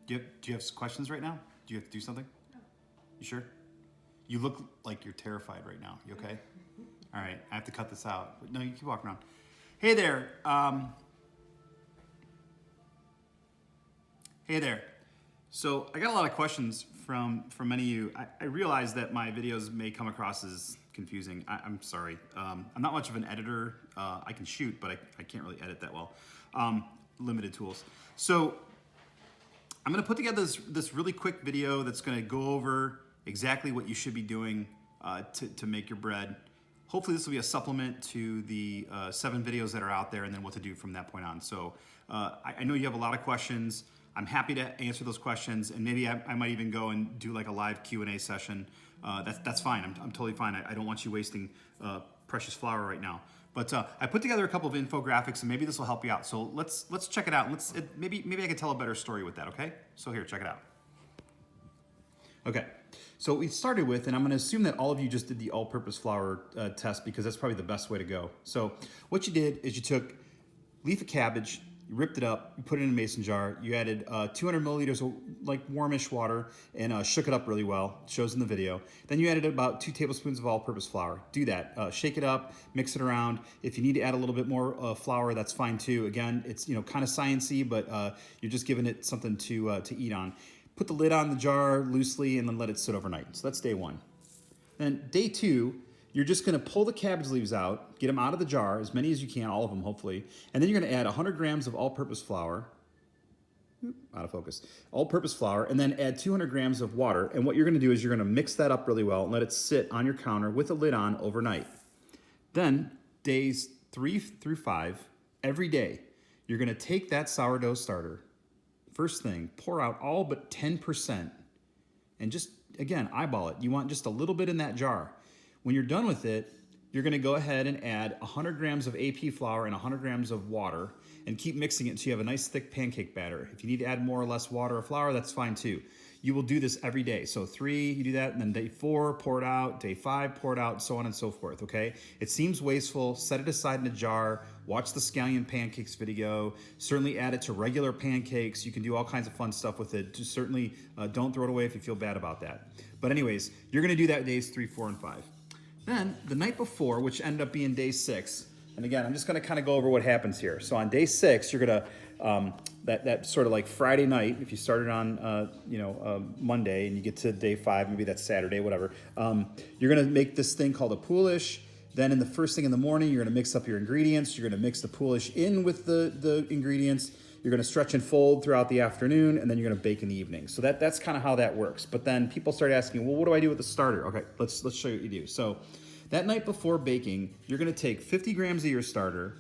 Do you have questions right now? Do you have to do something? No. You sure? You look like you're terrified right now. You okay? All right, I have to cut this out. No, you keep walking around. Hey there. Hey there. So I got a lot of questions from many of you. I realize that my videos may come across as confusing. I'm sorry. I'm not much of an editor. I can shoot, but I can't really edit that well. Limited tools. So I'm going to put together this really quick video that's going to go over exactly what you should be doing to make your bread. Hopefully this will be a supplement to the 7 videos that are out there and then what to do from that point on. So I know you have a lot of questions. I'm happy to answer those questions, and maybe I might even go and do like a live Q&A session. That's fine. I'm totally fine. I don't want you wasting precious flour right now. But I put together a couple of infographics, and maybe this will help you out. So let's check it out. Maybe I can tell a better story with that. Okay? So here, check it out. Okay. So what we started with, and I'm going to assume that all of you just did the all-purpose flour test because that's probably the best way to go. So what you did is you took leaf of cabbage. You ripped it up, you put it in a mason jar, you added 200 milliliters of like warmish water and shook it up really well. It shows in the video. Then you added about 2 tablespoons of all-purpose flour. Do that. Shake it up, mix it around. If you need to add a little bit more flour, that's fine too. Again, it's kind of science-y, but you're just giving it something to eat on. Put the lid on the jar loosely and then let it sit overnight. So that's day 1. Then day 2, you're just going to pull the cabbage leaves out, get them out of the jar, as many as you can, all of them hopefully, and then you're going to add 100 grams of all-purpose flour, out of focus, all-purpose flour, and then add 200 grams of water. And what you're going to do is you're going to mix that up really well and let it sit on your counter with the lid on overnight. Then days 3 through 5, every day, you're going to take that sourdough starter, first thing, pour out all but 10%, and just, again, eyeball it. You want just a little bit in that jar. When you're done with it, you're going to go ahead and add 100 grams of AP flour and 100 grams of water and keep mixing it until you have a nice thick pancake batter. If you need to add more or less water or flour, that's fine too. You will do this every day. So 3, you do that, and then day 4, pour it out, day 5, pour it out, so on and so forth, okay? It seems wasteful. Set it aside in a jar. Watch the scallion pancakes video. Certainly add it to regular pancakes. You can do all kinds of fun stuff with it. Just certainly don't throw it away if you feel bad about that. But anyways, you're going to do that days 3, 4, and 5. Then the night before, which ended up being day 6, and again, I'm just going to kind of go over what happens here. So on day 6, you're going to, that sort of like Friday night, if you started on, Monday and you get to day 5, maybe that's Saturday, whatever, you're going to make this thing called a poolish. Then in the first thing in the morning, you're going to mix up your ingredients. You're going to mix the poolish in with the ingredients. You're going to stretch and fold throughout the afternoon, and then you're going to bake in the evening. So that's kind of how that works. But then people start asking, well, what do I do with the starter? Okay, let's show you what you do. So that night before baking, you're going to take 50 grams of your starter,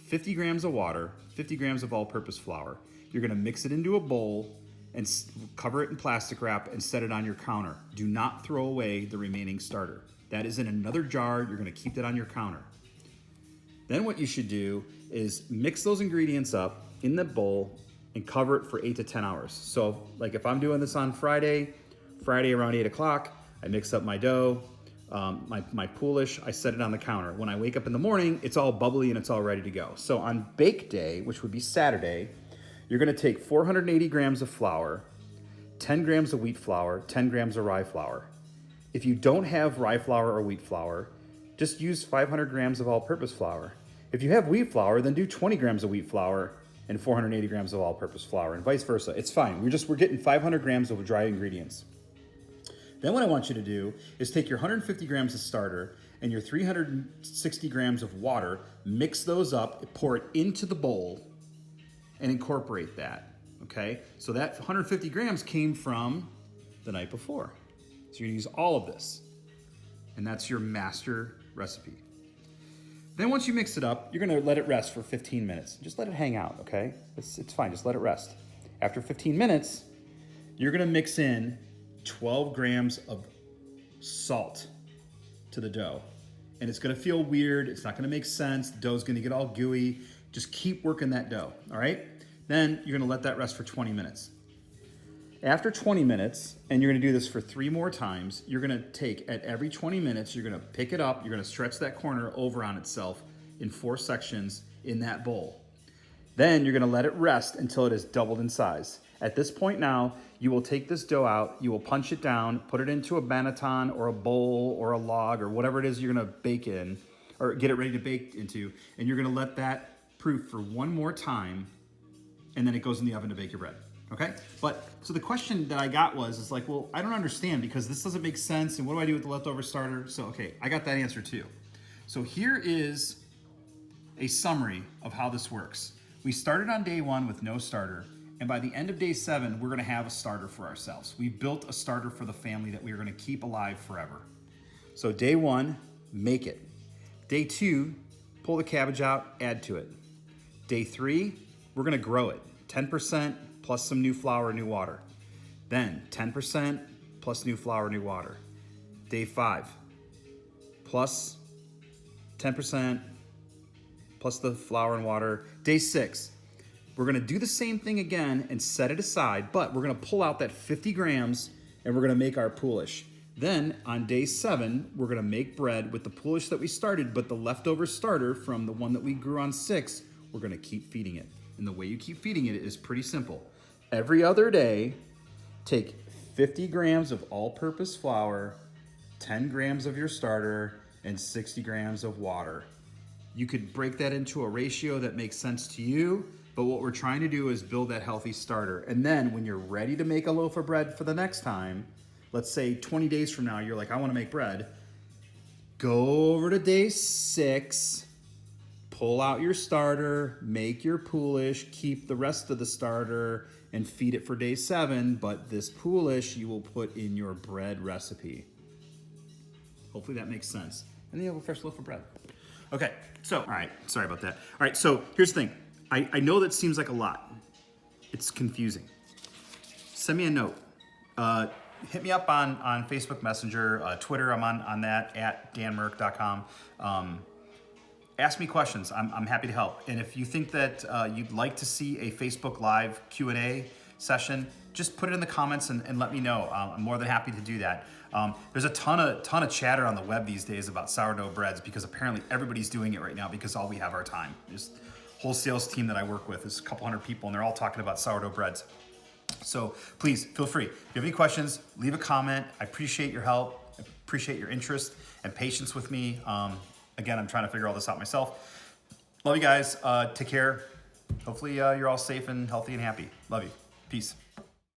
50 grams of water, 50 grams of all-purpose flour. You're going to mix it into a bowl and cover it in plastic wrap and set it on your counter. Do not throw away the remaining starter. That is in another jar. You're going to keep that on your counter. Then what you should do is mix those ingredients up in the bowl and cover it for 8 to 10 hours. So like if I'm doing this on Friday around 8 o'clock, I mix up my dough, my poolish, I set it on the counter. When I wake up in the morning, it's all bubbly and it's all ready to go. So on bake day, which would be Saturday, you're gonna take 480 grams of flour, 10 grams of wheat flour, 10 grams of rye flour. If you don't have rye flour or wheat flour, just use 500 grams of all-purpose flour. If you have wheat flour, then do 20 grams of wheat flour and 480 grams of all-purpose flour, and vice versa. It's fine. We're getting 500 grams of dry ingredients. Then what I want you to do is take your 150 grams of starter and your 360 grams of water, mix those up, pour it into the bowl, and incorporate that, okay? So that 150 grams came from the night before. So you're gonna use all of this, and that's your master recipe. Then once you mix it up, you're gonna let it rest for 15 minutes. Just let it hang out, okay? It's fine, just let it rest. After 15 minutes, you're gonna mix in 12 grams of salt to the dough. And it's gonna feel weird, it's not gonna make sense, the dough's gonna get all gooey. Just keep working that dough, all right? Then you're gonna let that rest for 20 minutes. After 20 minutes, and you're gonna do this for 3 more times, you're gonna take, at every 20 minutes, you're gonna pick it up, you're gonna stretch that corner over on itself in 4 sections in that bowl. Then you're gonna let it rest until it has doubled in size. At this point now, you will take this dough out, you will punch it down, put it into a banneton or a bowl or a log or whatever it is you're gonna bake in, or get it ready to bake into, and you're gonna let that proof for one more time, and then it goes in the oven to bake your bread, okay? But, so the question that I got is like, well, I don't understand because this doesn't make sense, and what do I do with the leftover starter? So, okay, I got that answer too. So here is a summary of how this works. We started on day 1 with no starter, and by the end of day 7, we're gonna have a starter for ourselves. We built a starter for the family that we are gonna keep alive forever. So day 1, make it. Day 2, pull the cabbage out, add to it. Day 3, we're gonna grow it. 10% plus some new flour, new water. Then 10% plus new flour, new water. Day 5, plus 10% plus the flour and water. Day 6, we're gonna do the same thing again and set it aside, but we're gonna pull out that 50 grams and we're gonna make our poolish. Then on day 7, we're gonna make bread with the poolish that we started, but the leftover starter from the one that we grew on 6, we're gonna keep feeding it. And the way you keep feeding it is pretty simple. Every other day, take 50 grams of all-purpose flour, 10 grams of your starter, and 60 grams of water. You could break that into a ratio that makes sense to you, but what we're trying to do is build that healthy starter. And then when you're ready to make a loaf of bread for the next time, let's say 20 days from now, you're like, I wanna make bread. Go over to day 6, pull out your starter, make your poolish, keep the rest of the starter, and feed it for day 7, but this poolish you will put in your bread recipe. Hopefully that makes sense. And then you have a fresh loaf of bread. Okay, so, all right, sorry about that. All right, so here's the thing. I know that seems like a lot. It's confusing. Send me a note. Hit me up on Facebook Messenger, Twitter, I'm on that, at danmerk.com. Ask me questions, I'm happy to help. And if you think that you'd like to see a Facebook Live Q&A session, just put it in the comments and let me know. I'm more than happy to do that. There's a ton of chatter on the web these days about sourdough breads because apparently everybody's doing it right now because all we have our time. There's a whole sales team that I work with, there's a couple hundred people and they're all talking about sourdough breads. So please feel free. If you have any questions, leave a comment. I appreciate your help. I appreciate your interest and patience with me. Again, I'm trying to figure all this out myself. Love you guys. Take care. Hopefully you're all safe and healthy and happy. Love you. Peace.